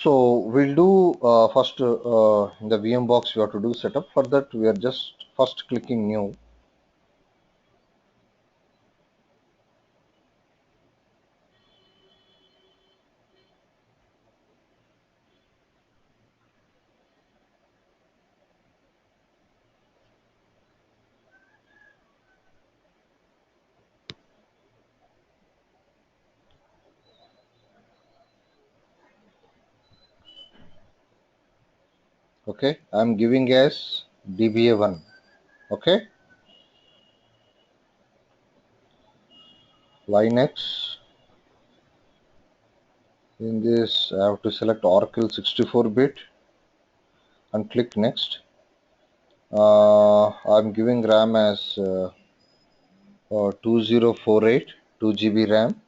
So we'll do first in the VM box we have to do setup. For that we are just first clicking new. Okay, I'm giving as DBA1. Okay, Linux. In this I have to select Oracle 64-bit and click next. I'm giving RAM as 2048, 2 GB RAM.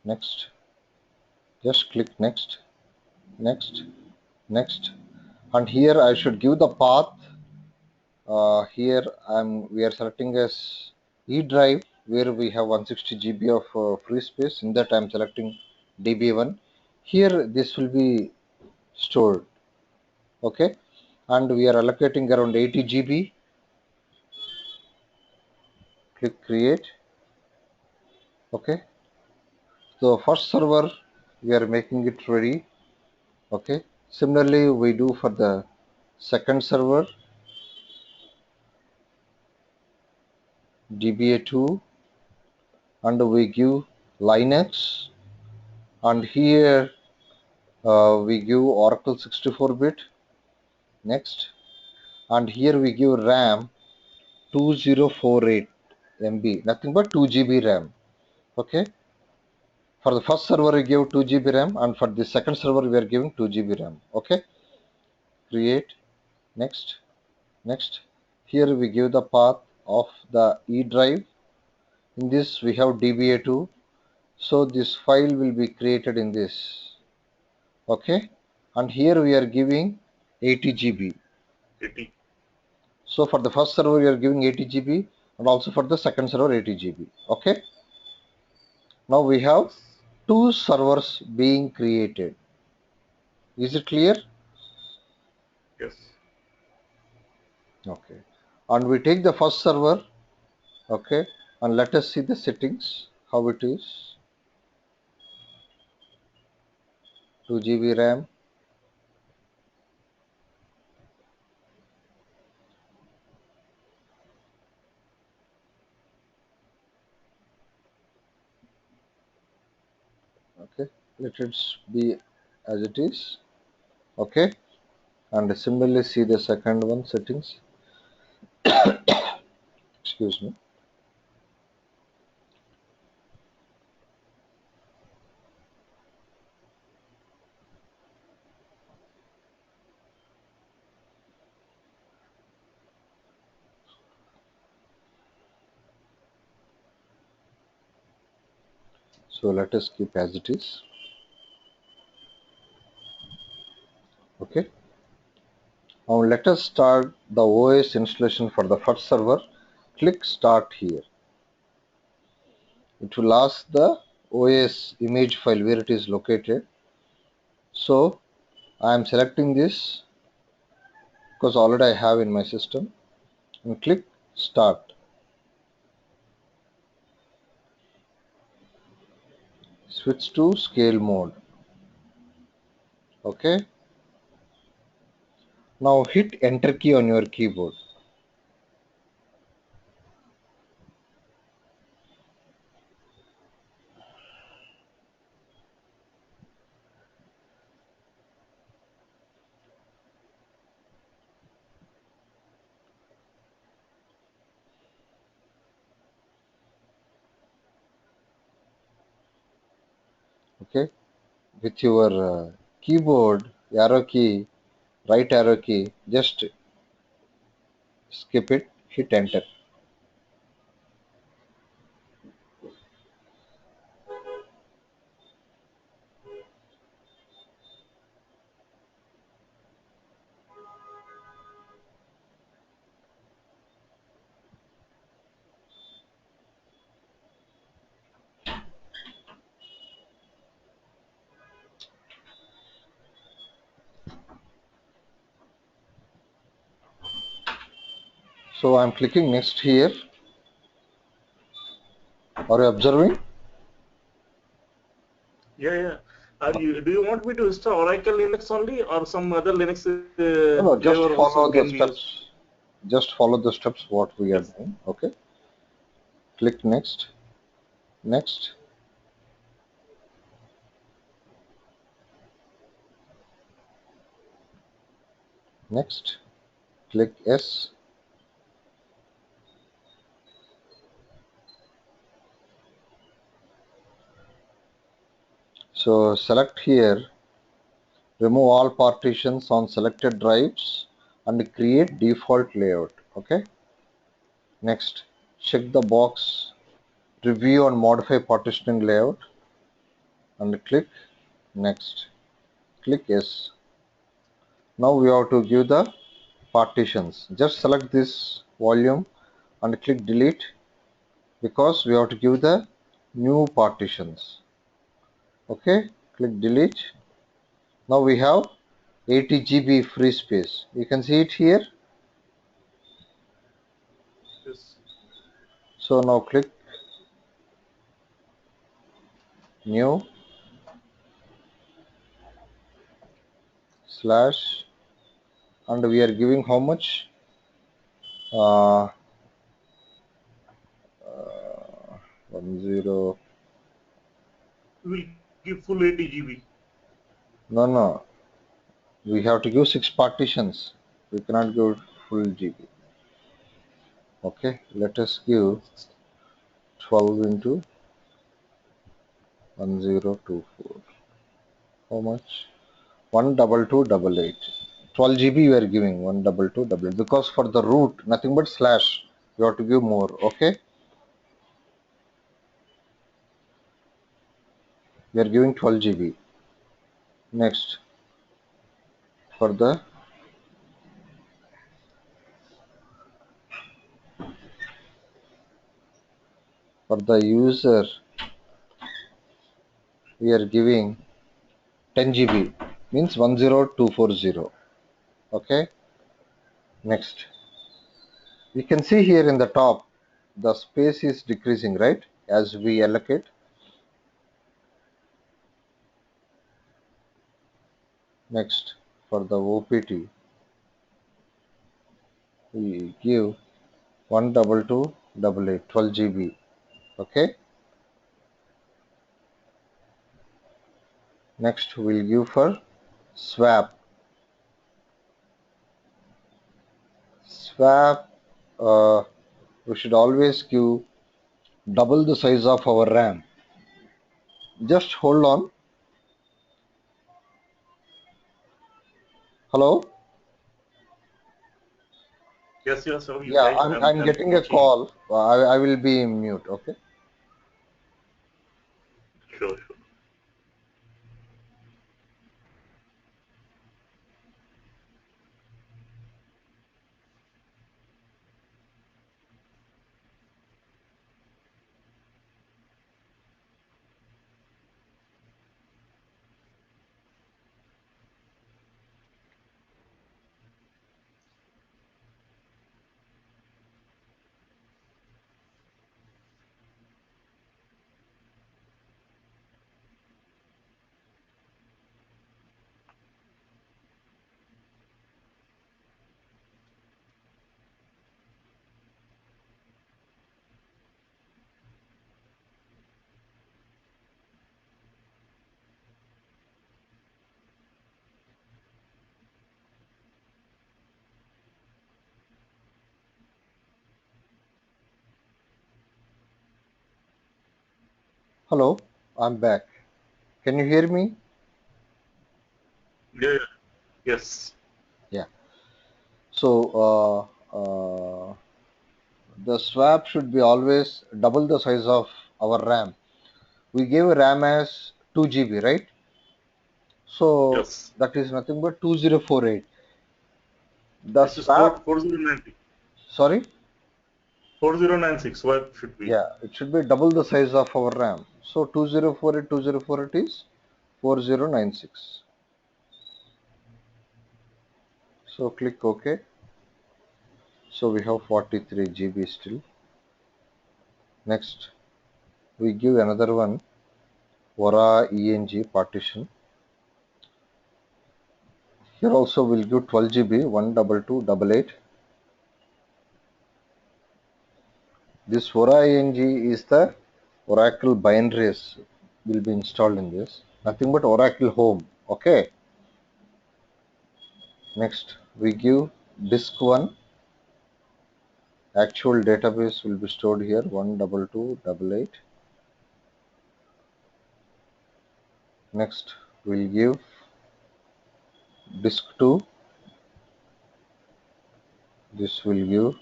Next, just click next, next, next, and here I should give the path. Here we are selecting as E drive where we have 160 GB of free space. In that I'm selecting DB1. Here this will be stored. Okay, and we are allocating around 80 GB. Click create. Okay, so first server we are making it ready. Okay, similarly we do for the second server DBA2, and we give Linux, and here we give Oracle 64-bit. Next, and here we give RAM 2048 MB, nothing but 2 GB RAM. Okay, for the first server we give 2 GB RAM, and for the second server we are giving 2 GB RAM. Okay, create. Next, next, here we give the path of the E drive. In this we have DBA2, so this file will be created in this. Okay, and here we are giving 80 GB. 80. So for the first server we are giving 80 GB, and also for the second server 80 GB. Okay, now we have two servers being created. Is it clear? Yes. Okay, and we take the first server. Okay, and let us see the settings how it is. 2 GB RAM. Okay, let it be as it is. Okay, and similarly see the second one settings. Excuse me. So let us keep as it is. Okay, now let us start the OS installation for the first server. Click start here. It will ask the OS image file where it is located. So I am selecting this because already I have in my system, and click start. Switch to scale mode. Okay, now hit enter key on your keyboard. Okay, with your keyboard arrow key, right arrow key, just skip it, hit enter. So I'm clicking next here. Are you observing? Yeah. Do you want me to install Oracle Linux only or some other Linux No, just flavor also follow the can be used? steps. Just follow the steps what we are Yes. doing. Okay. Click next. Next. Next. Click yes. So select here, remove all partitions on selected drives and create default layout. Okay. Next, check the box, review and modify partitioning layout and click next. Click yes. Now we have to give the partitions. Just select this volume and click delete because we have to give the new partitions. Okay, click delete. Now we have 80 GB free space. You can see it here. Yes. So now click new slash and we are giving how much? Uh, 10. We will give full 80 GB. No. We have to give 6 partitions. We cannot give full GB. Okay, let us give 12 into 1024. How much? 12288. 12 GB you are giving 12288 because for the root nothing but slash. You have to give more. Okay, we are giving 12 GB. Next, for the user we are giving 10 GB means 10240. Okay, next. We can see here in the top the space is decreasing, right, as we allocate. Next, for the OPT we give 12288 12 GB. Okay, next we'll give for swap. We should always give double the size of our RAM. Just hold on. Hello. Yes, how you Yeah, guys? I'm I'm getting a watching. call. I will be in mute. Okay. Sure. Hello. I'm back. Can you hear me? Yeah. Yes. Yeah. So the swap should be always double the size of our RAM. We gave RAM as 2 GB, right? So Yes. that is nothing but 2048. The This is four swap, 4090. sorry, 4096. What should be? yeah, it should be double the size of our RAM. So 2048 is 4096. So click OK. So we have 43 GB still. Next, we give another one, Vora ENG partition. Here also we'll give 12 GB, 12288. This Vora ENG is the Oracle binaries will be installed in this. Nothing but Oracle Home. Okay. Next, we give disk 1. Actual database will be stored here, 12288. Next, we'll give disk 2. This will give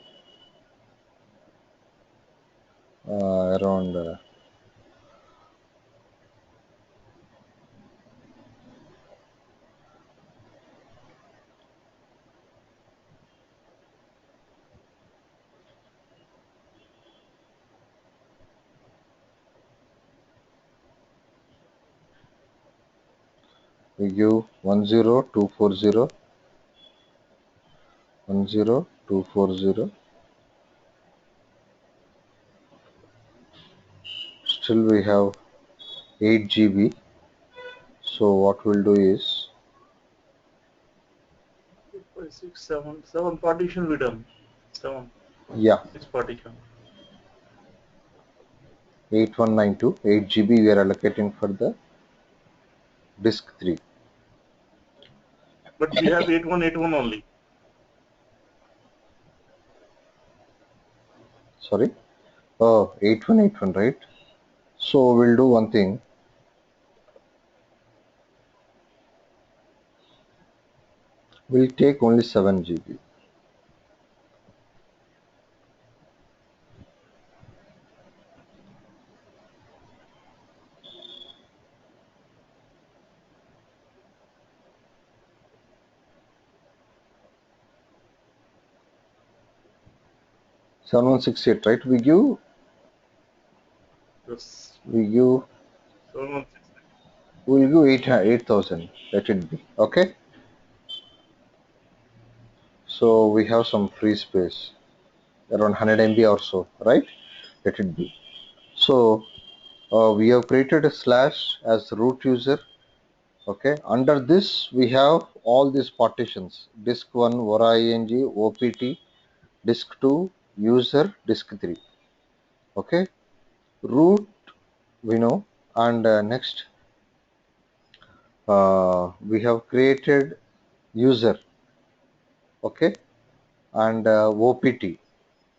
around we give 10240, 10240. Still we have 8 GB. So what we'll do is, 5, 6, 7. 7 partition we done. 7. yeah, 6 partition. 8192, 8 GB we are allocating for the disk 3. But we have 8181 only. Sorry, oh, 8181, right? So we'll do one thing. We'll take only 7 GB. Seven one six eight, right? Yes. We give 716. we'll give 8,000. Let it be. Okay. So we have some free space, around 100 MB or so, right? Let it be. So we have created a slash as root user. Okay. Under this we have all these partitions: disk 1, Vora ing, OPT, disk 2, user, disk 3. Okay. Root we know, and next we have created user. Okay, and OPT,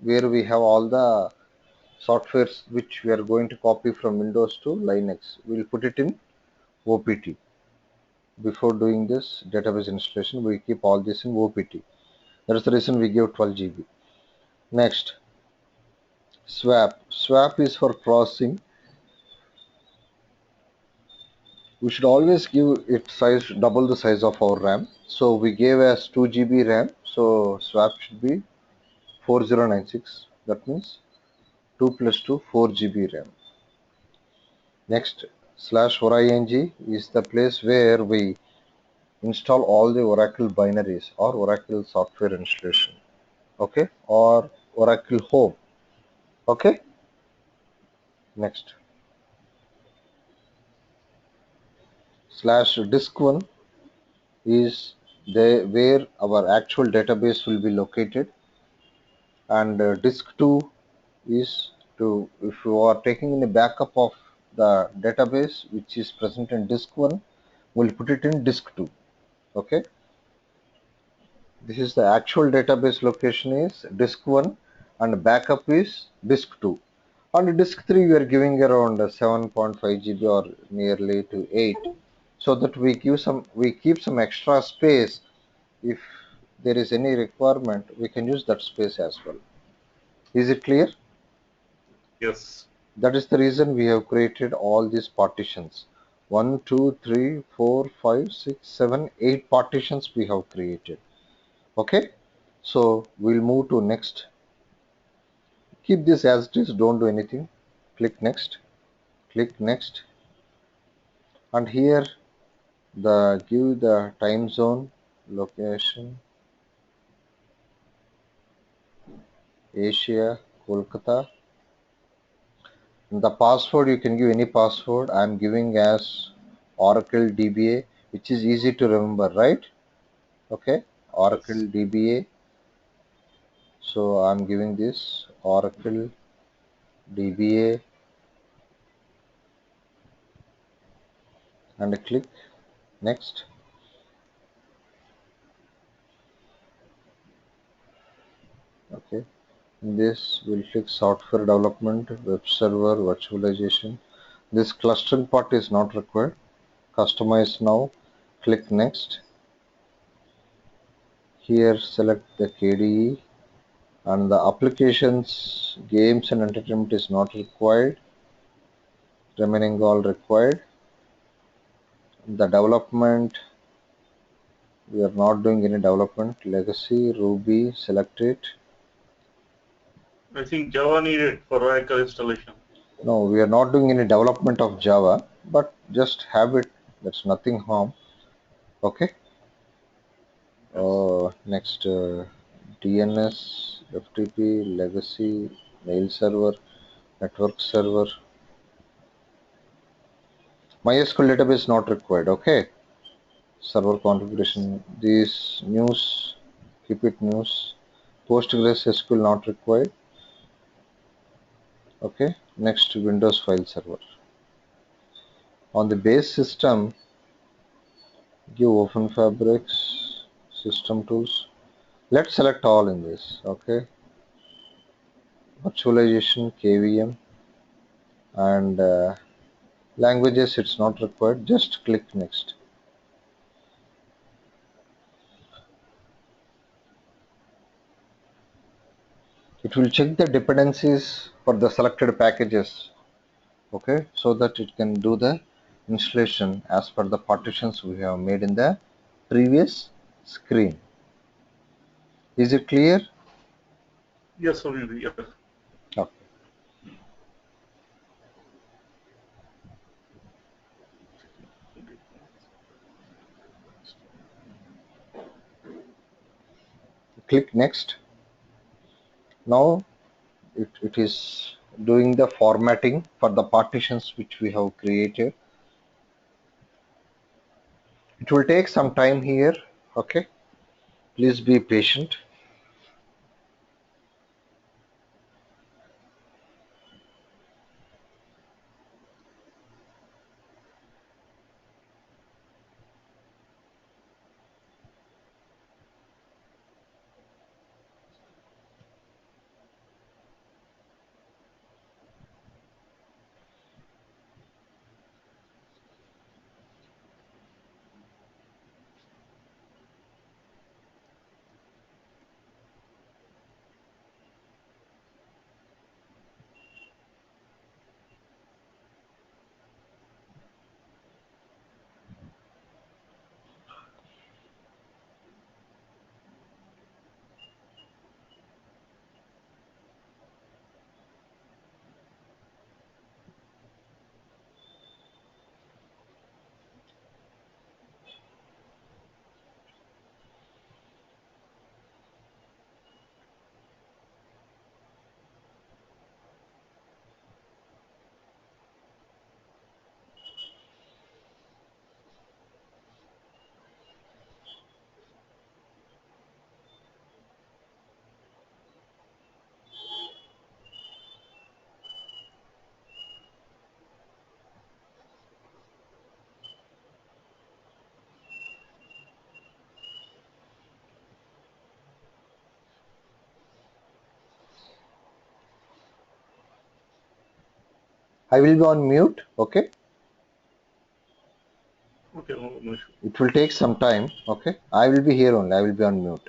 where we have all the softwares which we are going to copy from Windows to Linux. We'll put it in OPT. Before doing this database installation, we keep all this in OPT. That's the reason we give 12 GB. Next, swap. Swap is for processing. We should always give it size double the size of our RAM. So we gave as 2 GB RAM. So swap should be 4096. That means 2 plus 2, 4 GB RAM. Next, slash /ing is the place where we install all the Oracle binaries or Oracle software installation. Okay, or Oracle Home. Okay. Next, slash disk 1 is the where our actual database will be located, and disk 2 is to, if you are taking in a backup of the database which is present in disk 1, we'll put it in disk 2. Okay, this is the actual database location is disk 1 and backup is disk 2. On disk 3 we are giving around 7.5 GB or nearly to 8, so that we keep some extra space. If there is any requirement, we can use that space as well. Is it clear? Yes. That is the reason we have created all these partitions. 1, 2, 3, 4, 5, 6, 7, 8 partitions we have created. Okay, so we'll move to next. Keep this as it is, don't do anything. Click next, click next, and here the give the time zone, location, Asia, Kolkata. The password, you can give any password. I'm giving as Oracle DBA, which is easy to remember, right? Okay, Oracle Yes. DBA. So I'm giving this Oracle DBA and click next. Okay, this will click software development, web server, virtualization. This clustering part is not required. Customize now. Click next. Here select the KDE, and the applications, games and entertainment is not required. Remaining all required. The development, we are not doing any development. Legacy, Ruby, select it. I think Java needed for Oracle installation. No, we are not doing any development of Java, but just have it. That's nothing harm. Okay. Yes. Next, DNS, FTP, legacy, mail server, network server. MySQL database not required. Okay. Server Yes. configuration. This news, keep it news. Postgres SQL not required. Okay. Next, Windows file server. On the base system, give Open Fabrics, System Tools. Let's select all in this. Okay. Virtualization, KVM, and languages, it's not required. Just click next. It will check the dependencies for the selected packages. Okay, so that it can do the installation as per the partitions we have made in the previous screen. Is it clear? Yes, Sunil. Yes. Okay. Click next. Now it is doing the formatting for the partitions which we have created. It will take some time here. Okay, please be patient. I will be on mute. Okay, Okay, no issue. it will take some time. Okay, I will be here only. I will be on mute.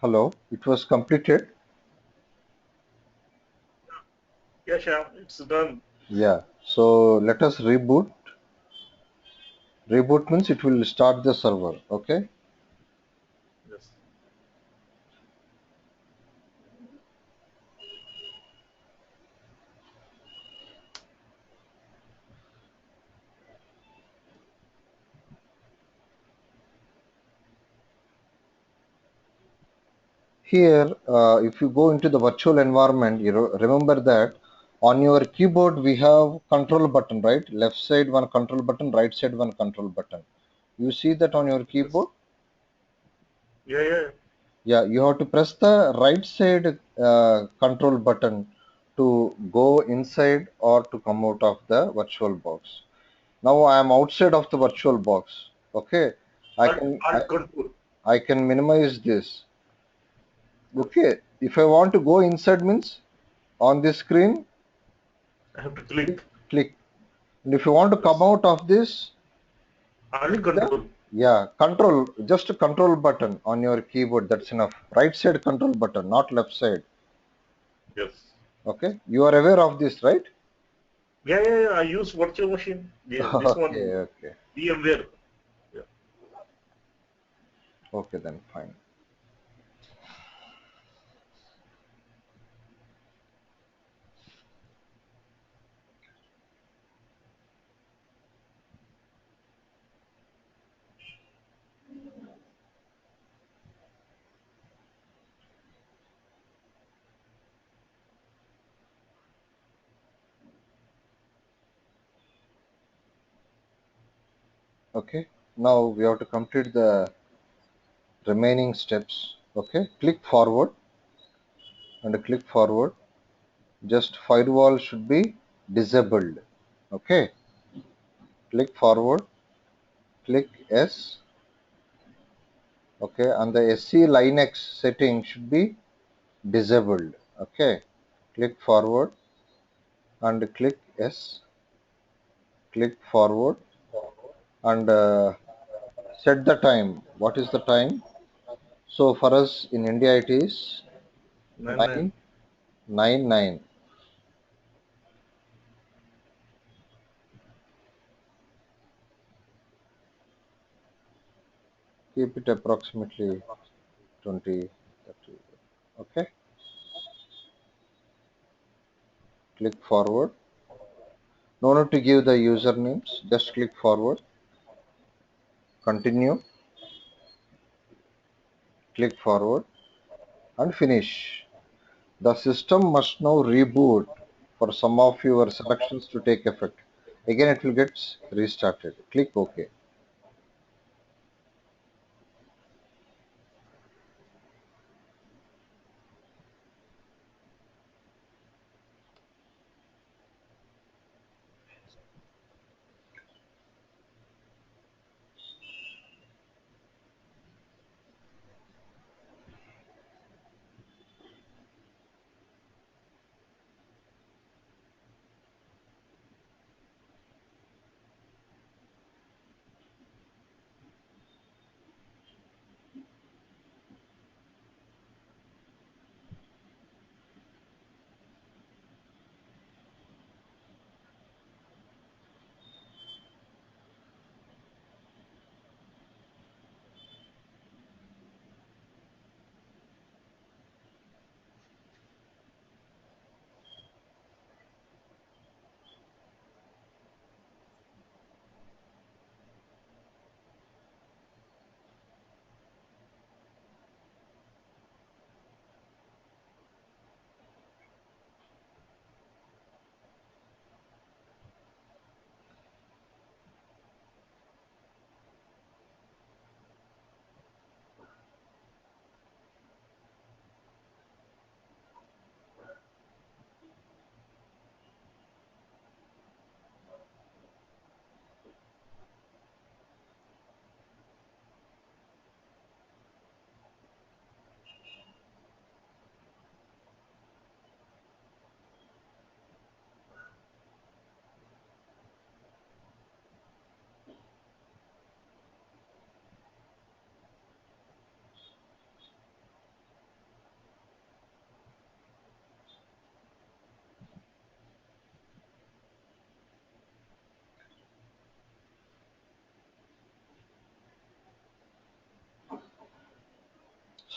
Hello, it was completed. Yeah, Shyam, it's done. Yeah. So let us reboot. Reboot means it will start the server. Okay. Yes. Here, if you go into the virtual environment, you remember that on your keyboard we have control button, right? Left side one control button, right side one control button. You see that on your Yes. keyboard? Yeah, yeah. Yeah, you have to press the right side control button to go inside or to come out of the virtual box. Now I am outside of the virtual box. Okay, I Alt, can I, alt control. I can minimize this. Yes. Okay, if I want to go inside means on this screen, I have to click, click. click. And if you want to come Yes. out of this, Alt click the control. yeah control, just a control button on your keyboard. That's enough. Right side control button, not left side. Yes. Okay, you are aware of this, right? Yeah, yeah, yeah. I use virtual machine. Yeah, this Okay, one, okay, VMware. Yeah. okay. Then fine. Okay. Now we have to complete the remaining steps. Okay, click forward and click forward. Just firewall should be disabled. Okay, click forward, click S. Okay, and the SC Linux setting should be disabled. Okay, click forward and click S, click forward and set the time. What is the time? So for us in India it is Nine. 999. Keep it approximately 20, 30. Okay, click forward. No need to give the usernames. Just click forward, continue, click forward and finish. The system must now reboot for some of your selections to take effect. Again, it will get restarted. Click OK.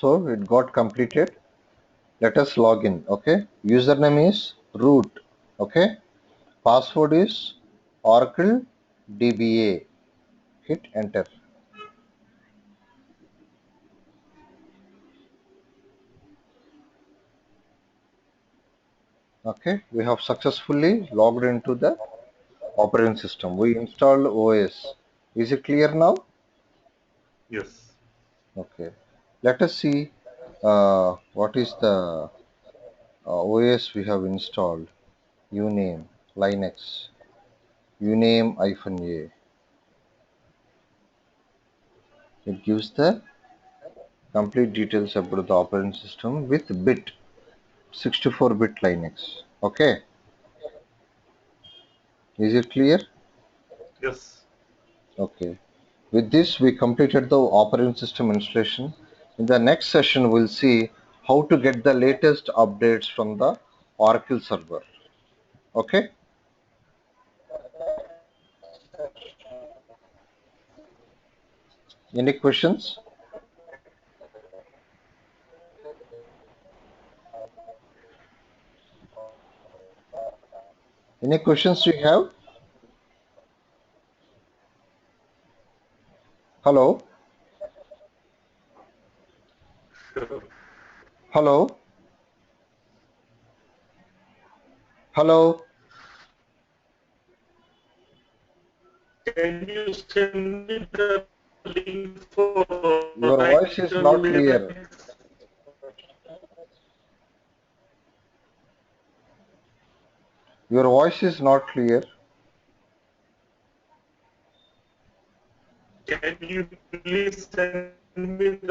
So it got completed. Let us log in. Okay. Username is root. Okay. Password is Oracle DBA. Hit enter. Okay. We have successfully logged into the operating system. We installed OS. Is it clear now? Yes. Okay. Let us see what is the OS we have installed. Uname Linux. Uname-A. It gives the complete details about the operating system with bit 64-bit Linux. Okay. Is it clear? Yes. Okay. With this, we completed the operating system installation. In the next session, we'll see how to get the latest updates from the Oracle server. Okay. Any questions? Any questions you have? Hello? Sure. Hello? Hello? Can you send me the link for Your voice is Oracle not clear. Linux? Your voice is not clear. Can you please send me the